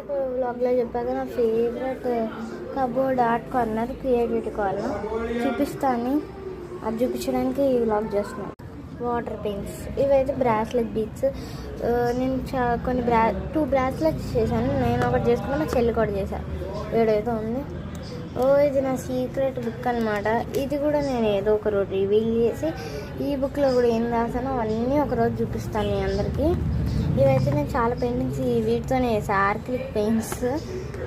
ఇందాక వ్లాగ్లో చెప్పాక నా favourite cupboard art corner creativity corner చూపిస్తాను. అది చూపించడానికి ఈ వ్లాగ్ చేస్తున్నాను. వాటర్ పెయింట్స్ ఇవైతే బ్రాస్లెట్ బీట్స్. నేను కొన్ని 2 బ్రాస్లెట్స్ చేశాను. నేను ఒకటి చేసుకున్నా, మా చెల్లి కూడా చేశాను. ఏడైతే ఉంది. ఇది నా సీక్రెట్ బుక్ అనమాట. ఇది కూడా నేను ఏదో ఒక రోజు రివీల్ చేసి ఈ బుక్లో కూడా ఏం రాసానో అవన్నీ ఒకరోజు చూపిస్తాను మీ అందరికీ. ఇవైతే నేను చాలా పెయింటింగ్స్ వీటితోనే వేసాను. ఆర్క్లిక్ పెయింట్స్.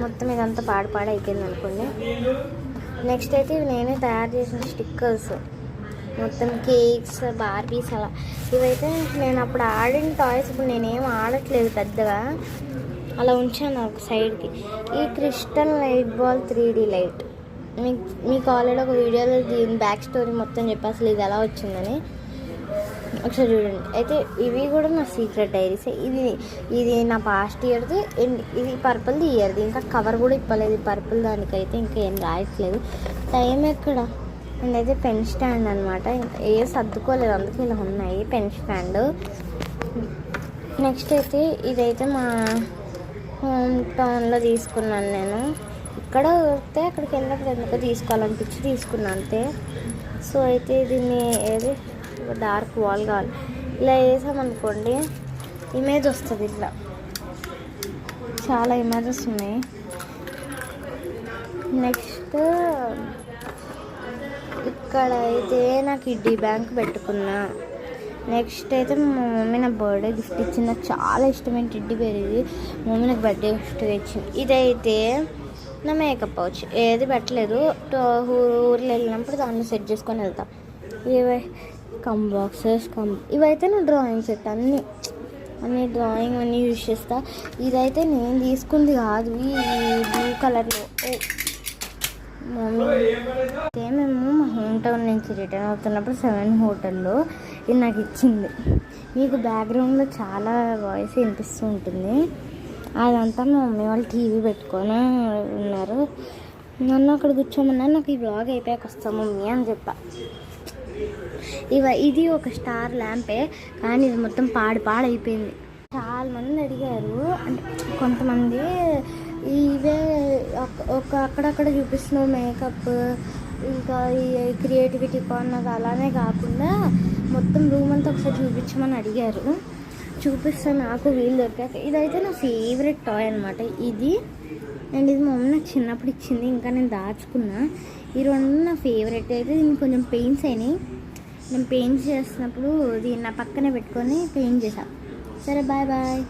మొత్తం ఇదంతా పాడైపోయింది అనుకోండి. నెక్స్ట్ అయితే ఇవి నేనే తయారు చేసిన స్టిక్కర్స్, మొత్తం కేక్స్, బార్బీస్ అలా. ఇవైతే నేను అప్పుడు ఆడిన టాయ్స్. ఇప్పుడు నేనేం ఆడట్లేదు పెద్దగా, అలా ఉంచాను ఒక సైడ్కి. ఈ crystal light ball 3D light మీకు ఆల్రెడీ ఒక వీడియోలో దీని బ్యాక్ స్టోరీ మొత్తం చెప్పి అసలు ఇది ఎలా వచ్చిందని ఒకసారి చూడండి. అయితే ఇవి కూడా నా సీక్రెట్ డైరీస్. ఇది నా పాస్ట్ ఇయర్ది, ఇది పర్పుల్ది ఇయర్ది. ఇంకా కవర్ కూడా ఇప్పలేదు పర్పుల్ దానికైతే. ఇంకా ఏం రాయట్లేదు. టైం ఎక్కడ. నేనైతే పెన్ స్టాండ్ అనమాట. ఏ సర్దుకోలేదు, అందుకే ఇలా ఉన్నాయి పెన్ స్టాండ్. నెక్స్ట్ అయితే ఇదైతే మా హోమ్ టౌన్లో తీసుకున్నాను నేను. ఇక్కడ వస్తే అక్కడికి వెళ్ళినప్పుడు ఎందుకో తీసుకోవాలనిపించి తీసుకున్నాను అంతే. సో అయితే దీన్ని డార్క్ వాల్ కావాలి. ఇలా వేసామనుకోండి ఇమేజ్ వస్తుంది. ఇట్లా చాలా ఇమేజెస్ ఉన్నాయి. నెక్స్ట్ ఇక్కడ అయితే నా కిడ్డీ బ్యాంక్ పెట్టుకున్నా. నెక్స్ట్ అయితే మా మమ్మీ నా బర్త్డే గిఫ్ట్ ఇచ్చింది. నాకు చాలా ఇష్టమైన టిడ్డీ బేర్ ఇది. మా మమ్మీ నాకు బర్త్డే గిఫ్ట్గా ఇచ్చింది. ఇదైతే నా మేకప్ పౌచ్. ఏది పెట్టలేదు, ఊర్లో వెళ్ళినప్పుడు దాన్ని సెట్ చేసుకొని వెళ్తాం. ఇవి బాక్సెస్ ఇవైతే నా డ్రాయింగ్ సెట్. అన్ని డ్రాయింగ్ అన్నీ యూజ్ చేస్తా. ఇదైతే నేను తీసుకుంది కాదు, ఈ బ్లూ కలర్లో. మమ్మీ మేము మా హోమ్ టౌన్ నుంచి రిటర్న్ అవుతున్నప్పుడు 7 హోటల్లో ఇది నాకు ఇచ్చింది. మీకు బ్యాక్గ్రౌండ్లో చాలా వాయిస్ వినిపిస్తూ ఉంటుంది. అదంతా మా మమ్మీ వాళ్ళు టీవీ పెట్టుకొని ఉన్నారు. నన్ను అక్కడ కూర్చోమన్నా. నాకు ఈ వ్లాగ్ అయిపోయాక వస్తాం మమ్మీ అని చెప్పా. ఇది ఒక స్టార్ ల్యాంపే, కానీ ఇది మొత్తం పాడైపోయింది. చాలా మంది అడిగారు, అంటే కొంతమంది ఇవే అక్కడక్కడ చూపిస్తున్నావు మేకప్, ఇంకా ఈ క్రియేటివిటీ కార్నర్ అలానే కాకుండా మొత్తం రూమ్ అంతా ఒకసారి చూపించమని అడిగారు. చూపిస్తాను నాకు వీలు దొరికాక. ఇదైతే నా ఫేవరెట్ టాయ్ అనమాట. ఇది అండ్ ఇది మా మమ్మీ నాకు చిన్నప్పుడు ఇచ్చింది, ఇంకా నేను దాచుకున్నా. ఈ 2 నా ఫేవరెట్. అయితే దీనికి కొంచెం పెయింట్స్ అయినాయి. నేను పెయింట్ చేస్తున్నప్పుడు దీన్ని నా పక్కనే పెట్టుకొని పెయింట్ చేశాను. సరే బాయ్.